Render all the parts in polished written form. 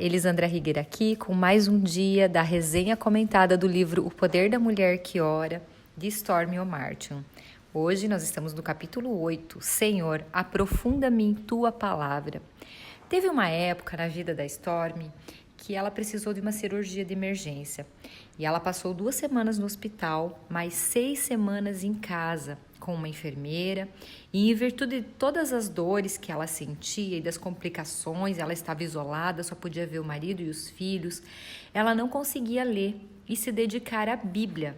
Elisandra Rigueira aqui com mais um dia da resenha comentada do livro O Poder da Mulher que Ora, de Stormie Omartian. Hoje nós estamos no capítulo 8, Senhor, aprofunda-me em Tua Palavra. Teve uma época na vida da Stormie que ela precisou de uma cirurgia de emergência e ela passou 2 semanas no hospital, mais 6 semanas em casa com uma enfermeira, e em virtude de todas as dores que ela sentia e das complicações, ela estava isolada, só podia ver o marido e os filhos, ela não conseguia ler e se dedicar à Bíblia.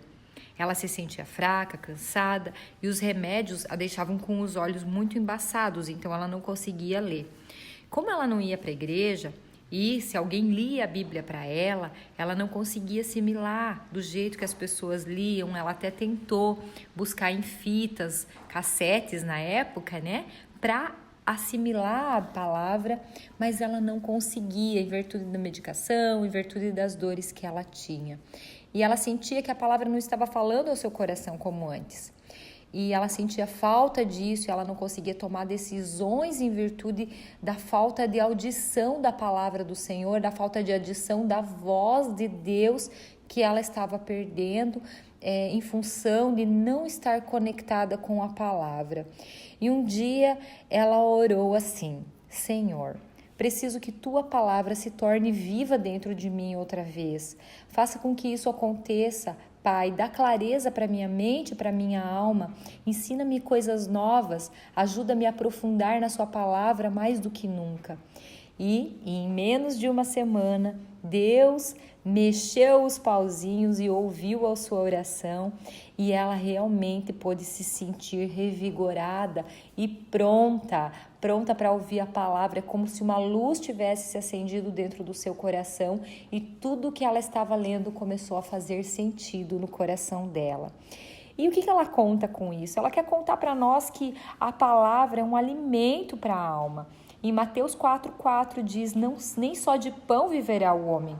Ela se sentia fraca, cansada, e os remédios a deixavam com os olhos muito embaçados, então ela não conseguia ler. Como ela não ia para a igreja, e se alguém lia a Bíblia para ela, ela não conseguia assimilar do jeito que as pessoas liam. Ela até tentou buscar em fitas, cassetes na época, né, para assimilar a palavra, mas ela não conseguia, em virtude da medicação, em virtude das dores que ela tinha. E ela sentia que a palavra não estava falando ao seu coração como antes. E ela sentia falta disso, ela não conseguia tomar decisões em virtude da falta de audição da palavra do Senhor, da falta de audição da voz de Deus que ela estava perdendo em função de não estar conectada com a palavra. E um dia ela orou assim: Senhor, preciso que Tua palavra se torne viva dentro de mim outra vez. Faça com que isso aconteça, Pai, dá clareza para minha mente, para minha alma, ensina-me coisas novas, ajuda-me a aprofundar na Sua palavra mais do que nunca. E em menos de 1 semana, Deus mexeu os pauzinhos e ouviu a sua oração, e ela realmente pôde se sentir revigorada e pronta para ouvir a palavra, como se uma luz tivesse se acendido dentro do seu coração e tudo que ela estava lendo começou a fazer sentido no coração dela. E o que ela conta com isso? Ela quer contar para nós que a palavra é um alimento para a alma. Em Mateus 4,4 diz, nem só de pão viverá o homem.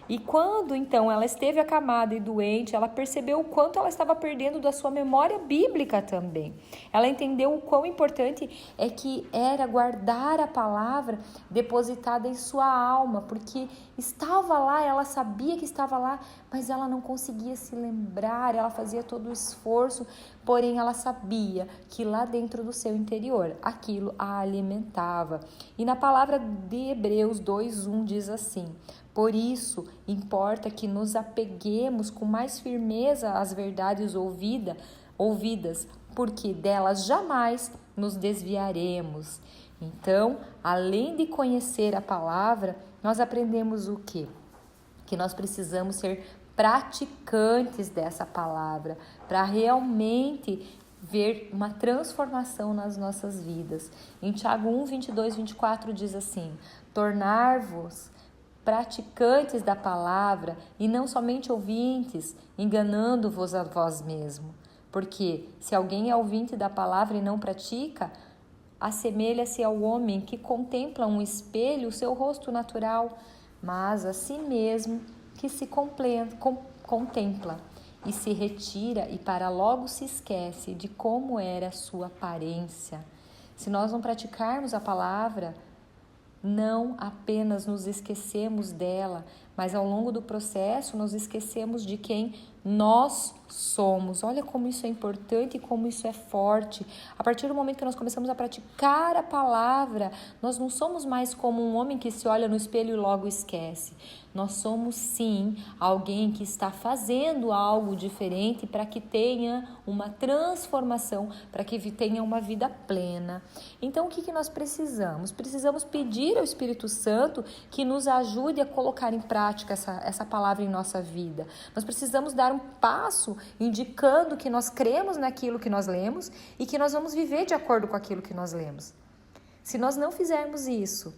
E quando, então, ela esteve acamada e doente, ela percebeu o quanto ela estava perdendo da sua memória bíblica também. Ela entendeu o quão importante é que era guardar a palavra depositada em sua alma, porque estava lá, ela sabia que estava lá, mas ela não conseguia se lembrar, ela fazia todo o esforço, porém ela sabia que lá dentro do seu interior, aquilo a alimentava. E na palavra de Hebreus 2:1 diz assim: por isso, importa que nos apeguemos com mais firmeza às verdades ouvidas, porque delas jamais nos desviaremos. Então, além de conhecer a palavra, nós aprendemos o quê? Que nós precisamos ser praticantes dessa palavra, para realmente ver uma transformação nas nossas vidas. Em Tiago 1:22-24 diz assim: tornar-vos praticantes da palavra e não somente ouvintes, enganando-vos a vós mesmo. Porque se alguém é ouvinte da palavra e não pratica, assemelha-se ao homem que contempla um espelho o seu rosto natural, mas a si mesmo que se contempla e se retira e para logo se esquece de como era a sua aparência. Se nós não praticarmos a palavra, não apenas nos esquecemos dela, mas ao longo do processo nos esquecemos de quem nós somos. Olha como isso é importante e como isso é forte. A partir do momento que nós começamos a praticar a palavra, nós não somos mais como um homem que se olha no espelho e logo esquece. Nós somos sim alguém que está fazendo algo diferente para que tenha uma transformação, para que tenha uma vida plena. Então o que nós precisamos? Precisamos pedir ao Espírito Santo que nos ajude a colocar em prática essa palavra em nossa vida. Nós precisamos dar um passo indicando que nós cremos naquilo que nós lemos e que nós vamos viver de acordo com aquilo que nós lemos. Se nós não fizermos isso,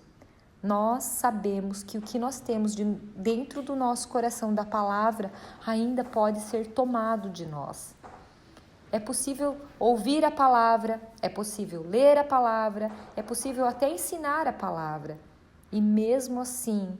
nós sabemos que o que nós temos dentro do nosso coração da palavra ainda pode ser tomado de nós. É possível ouvir a palavra, é possível ler a palavra, é possível até ensinar a palavra. E mesmo assim,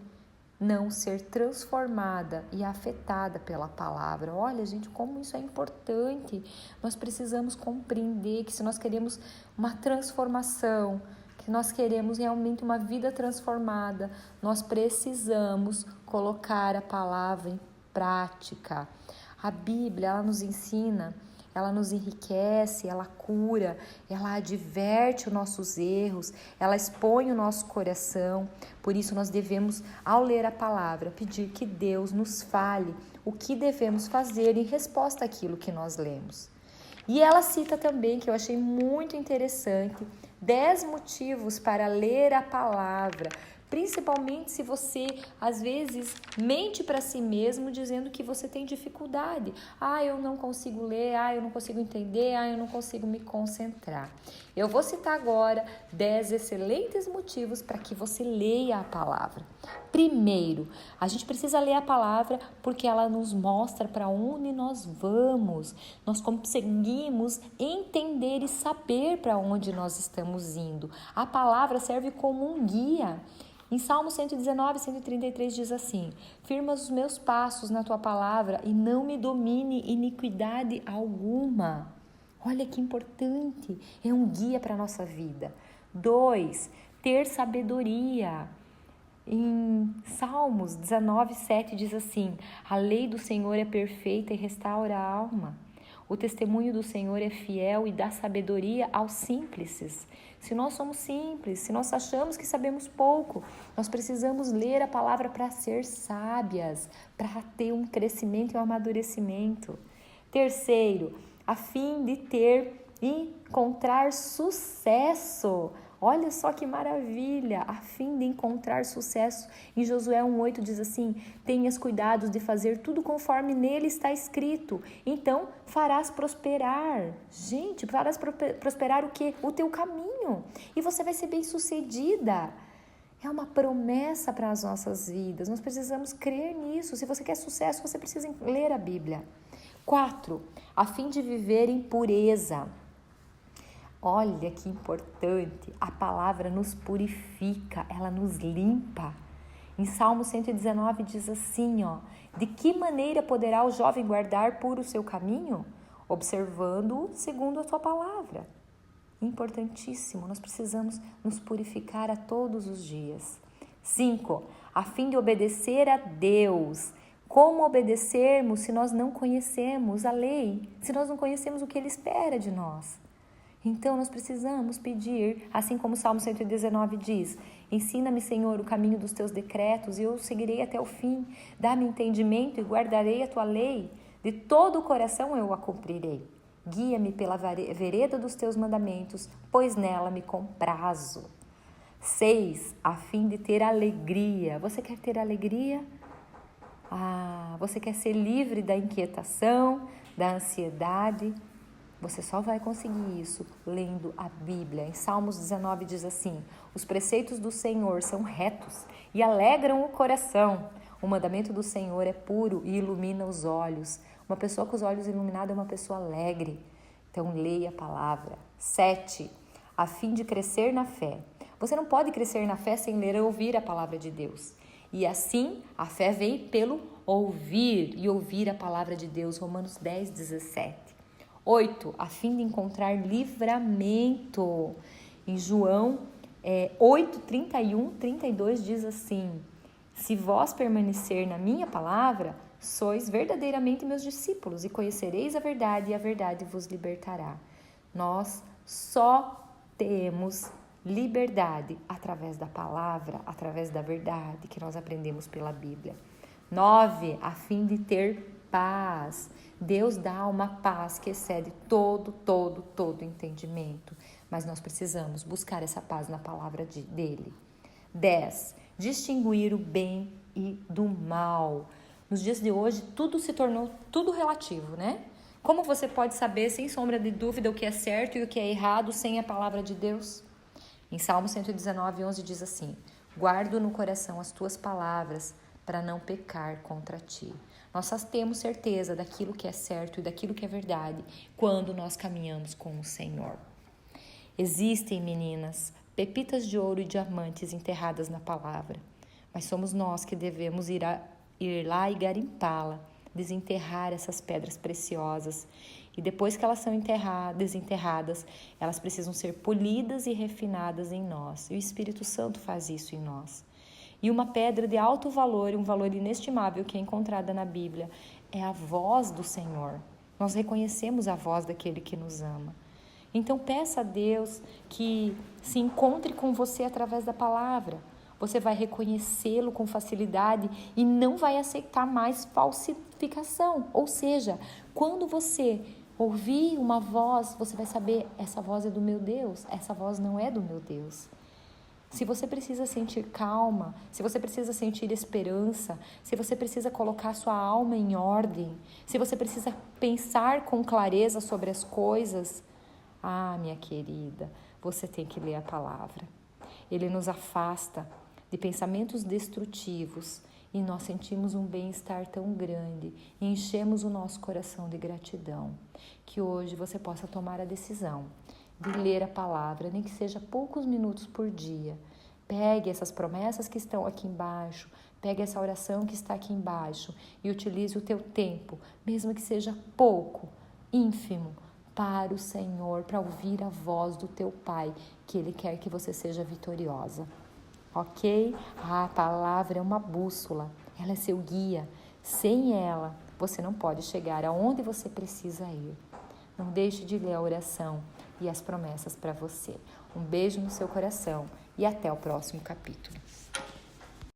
não ser transformada e afetada pela palavra. Olha, gente, como isso é importante. Nós precisamos compreender que se nós queremos uma transformação, que nós queremos realmente uma vida transformada, nós precisamos colocar a palavra em prática. A Bíblia, ela nos ensina, ela nos enriquece, ela cura, ela adverte os nossos erros, ela expõe o nosso coração. Por isso nós devemos, ao ler a palavra, pedir que Deus nos fale o que devemos fazer em resposta àquilo que nós lemos. E ela cita também, que eu achei muito interessante, 10 motivos para ler a palavra, principalmente se você, às vezes, mente para si mesmo dizendo que você tem dificuldade. Eu não consigo ler, eu não consigo entender, eu não consigo me concentrar. Eu vou citar agora 10 excelentes motivos para que você leia a palavra. Primeiro, a gente precisa ler a palavra porque ela nos mostra para onde nós vamos. Nós conseguimos entender e saber para onde nós estamos indo. A palavra serve como um guia. Em Salmo 119, 133 diz assim: firma os meus passos na tua palavra e não me domine iniquidade alguma. Olha que importante, é um guia para a nossa vida. 2, ter sabedoria. Em Salmos 19, 7 diz assim: a lei do Senhor é perfeita e restaura a alma. O testemunho do Senhor é fiel e dá sabedoria aos simples. Se nós somos simples, se nós achamos que sabemos pouco, nós precisamos ler a palavra para ser sábias, para ter um crescimento e um amadurecimento. Terceiro, a fim de encontrar sucesso. Olha só que maravilha, a fim de encontrar sucesso. Em Josué 1,8 diz assim: tenhas cuidado de fazer tudo conforme nele está escrito, então farás prosperar. Gente, farás prosperar o quê? O teu caminho. E você vai ser bem sucedida. É uma promessa para as nossas vidas, nós precisamos crer nisso. Se você quer sucesso, você precisa ler a Bíblia. 4, a fim de viver em pureza. Olha que importante, a palavra nos purifica, ela nos limpa. Em Salmo 119 diz assim, de que maneira poderá o jovem guardar puro o seu caminho? Observando-o segundo a tua palavra. Importantíssimo, nós precisamos nos purificar a todos os dias. 5, a fim de obedecer a Deus. Como obedecermos se nós não conhecemos a lei, se nós não conhecemos o que Ele espera de nós? Então, nós precisamos pedir, assim como o Salmo 119 diz: ensina-me, Senhor, o caminho dos teus decretos e eu seguirei até o fim. Dá-me entendimento e guardarei a tua lei. De todo o coração eu a cumprirei. Guia-me pela vereda dos teus mandamentos, pois nela me comprazo. 6, a fim de ter alegria. Você quer ter alegria? Você quer ser livre da inquietação, da ansiedade? Você só vai conseguir isso lendo a Bíblia. Em Salmos 19 diz assim: os preceitos do Senhor são retos e alegram o coração. O mandamento do Senhor é puro e ilumina os olhos. Uma pessoa com os olhos iluminados é uma pessoa alegre. Então leia a palavra. 7, a fim de crescer na fé. Você não pode crescer na fé sem ler e ouvir a palavra de Deus. E assim, a fé vem pelo ouvir e ouvir a palavra de Deus. Romanos 10, 17. 8, a fim de encontrar livramento. Em João 8, 31, 32 diz assim: se vós permanecer na minha palavra, sois verdadeiramente meus discípulos e conhecereis a verdade e a verdade vos libertará. Nós só temos liberdade através da palavra, através da verdade que nós aprendemos pela Bíblia. 9, a fim de ter paz. Deus dá uma paz que excede todo entendimento. Mas nós precisamos buscar essa paz na palavra dele. 10, distinguir o bem e do mal. Nos dias de hoje, tudo se tornou tudo relativo, né? Como você pode saber, sem sombra de dúvida, o que é certo e o que é errado sem a palavra de Deus? Em Salmo 119, 11 diz assim: guardo no coração as tuas palavras para não pecar contra ti. Nós só temos certeza daquilo que é certo e daquilo que é verdade quando nós caminhamos com o Senhor. Existem, meninas, pepitas de ouro e diamantes enterradas na palavra, mas somos nós que devemos ir lá e garimpá-la, desenterrar essas pedras preciosas E depois que elas são desenterradas, elas precisam ser polidas e refinadas em nós. E o Espírito Santo faz isso em nós. E uma pedra de alto valor, um valor inestimável que é encontrada na Bíblia, é a voz do Senhor. Nós reconhecemos a voz daquele que nos ama. Então peça a Deus que se encontre com você através da palavra. Você vai reconhecê-lo com facilidade e não vai aceitar mais falsificação. Ou seja, quando você ouvir uma voz, você vai saber, essa voz é do meu Deus, essa voz não é do meu Deus. Se você precisa sentir calma, se você precisa sentir esperança, se você precisa colocar sua alma em ordem, se você precisa pensar com clareza sobre as coisas, minha querida, você tem que ler a palavra. Ele nos afasta de pensamentos destrutivos e nós sentimos um bem-estar tão grande e enchemos o nosso coração de gratidão. Que hoje você possa tomar a decisão de ler a palavra, nem que seja poucos minutos por dia. Pegue essas promessas que estão aqui embaixo, pegue essa oração que está aqui embaixo e utilize o teu tempo, mesmo que seja pouco, ínfimo, para o Senhor, para ouvir a voz do teu Pai, que Ele quer que você seja vitoriosa. Ok? A palavra é uma bússola, ela é seu guia. Sem ela, você não pode chegar aonde você precisa ir. Não deixe de ler a oração e as promessas para você. Um beijo no seu coração e até o próximo capítulo.